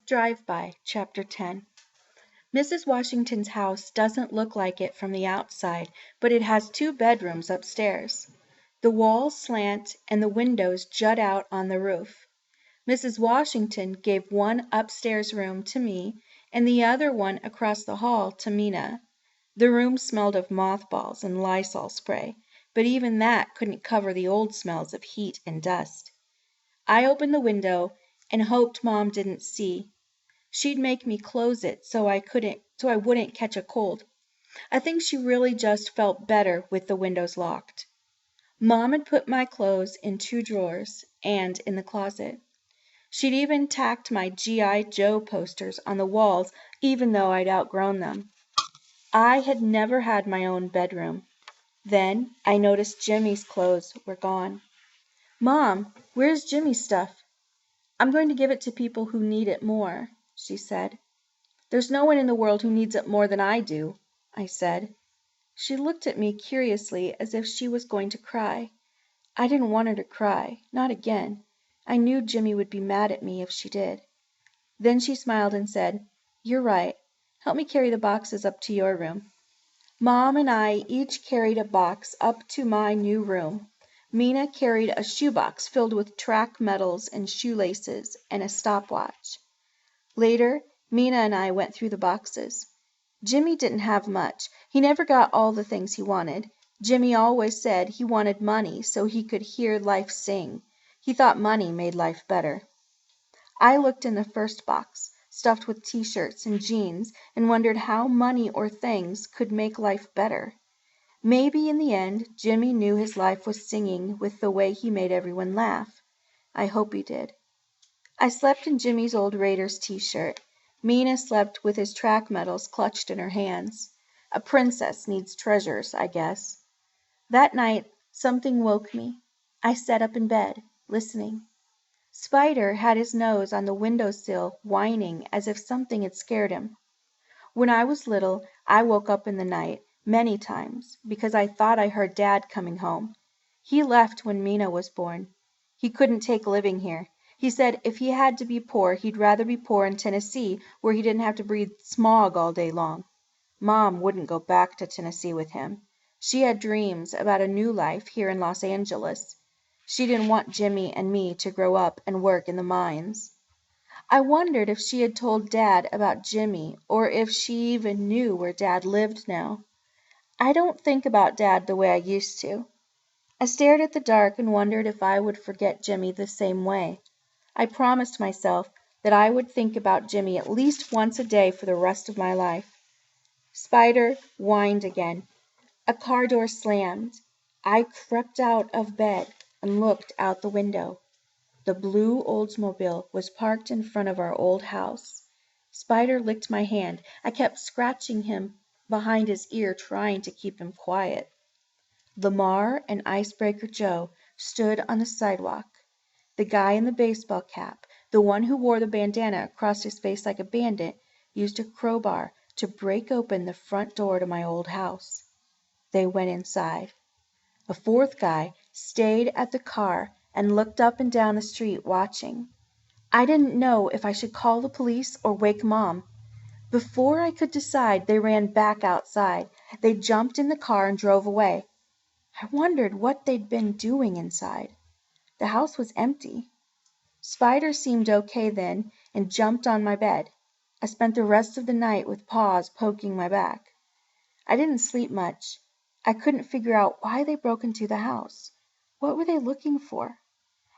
Drive-by, Chapter 10. Mrs. Washington's house doesn't look like it from the outside, but it has 2 bedrooms upstairs. The walls slant and the windows jut out on the roof. Mrs. Washington gave one upstairs room to me and the other one across the hall to Mina. The room smelled of mothballs and Lysol spray, but even that couldn't cover the old smells of heat and dust. I opened the window and hoped Mom didn't see. She'd make me close it so I wouldn't catch a cold. I think she really just felt better with the windows locked. Mom had put my clothes in 2 drawers and in the closet. She'd even tacked my G.I. Joe posters on the walls even though I'd outgrown them. I had never had my own bedroom. Then I noticed Jimmy's clothes were gone. "Mom, where's Jimmy's stuff?" "I'm going to give it to people who need it more," she said. "There's no one in the world who needs it more than I do," I said. She looked at me curiously as if she was going to cry. I didn't want her to cry, not again. I knew Jimmy would be mad at me if she did. Then she smiled and said, "You're right. Help me carry the boxes up to your room." Mom and I each carried a box up to my new room. Mina carried a shoebox filled with track medals and shoelaces and a stopwatch. Later, Mina and I went through the boxes. Jimmy didn't have much. He never got all the things he wanted. Jimmy always said he wanted money so he could hear life sing. He thought money made life better. I looked in the first box, stuffed with t-shirts and jeans, and wondered how money or things could make life better. Maybe in the end, Jimmy knew his life was singing with the way he made everyone laugh. I hope he did. I slept in Jimmy's old Raiders t-shirt. Mina slept with his track medals clutched in her hands. A princess needs treasures, I guess. That night, something woke me. I sat up in bed, listening. Spider had his nose on the windowsill, whining as if something had scared him. When I was little, I woke up in the night, many times, because I thought I heard Dad coming home. He left when Mina was born. He couldn't take living here. He said if he had to be poor, he'd rather be poor in Tennessee, where he didn't have to breathe smog all day long. Mom wouldn't go back to Tennessee with him. She had dreams about a new life here in Los Angeles. She didn't want Jimmy and me to grow up and work in the mines. I wondered if she had told Dad about Jimmy, or if she even knew where Dad lived now. I don't think about Dad the way I used to. I stared at the dark and wondered if I would forget Jimmy the same way. I promised myself that I would think about Jimmy at least once a day for the rest of my life. Spider whined again. A car door slammed. I crept out of bed and looked out the window. The blue Oldsmobile was parked in front of our old house. Spider licked my hand. I kept scratching him behind his ear, trying to keep him quiet. Lamar and Icebreaker Joe stood on the sidewalk. The guy in the baseball cap, the one who wore the bandana across his face like a bandit, used a crowbar to break open the front door to my old house. They went inside. A fourth guy stayed at the car and looked up and down the street watching. I didn't know if I should call the police or wake Mom. Before I could decide, they ran back outside. They jumped in the car and drove away. I wondered what they'd been doing inside. The house was empty. Spider seemed okay then and jumped on my bed. I spent the rest of the night with paws poking my back. I didn't sleep much. I couldn't figure out why they broke into the house. What were they looking for?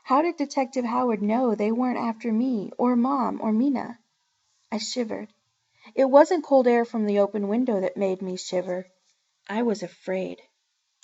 How did Detective Howard know they weren't after me or Mom or Mina? I shivered. It wasn't cold air from the open window that made me shiver. I was afraid.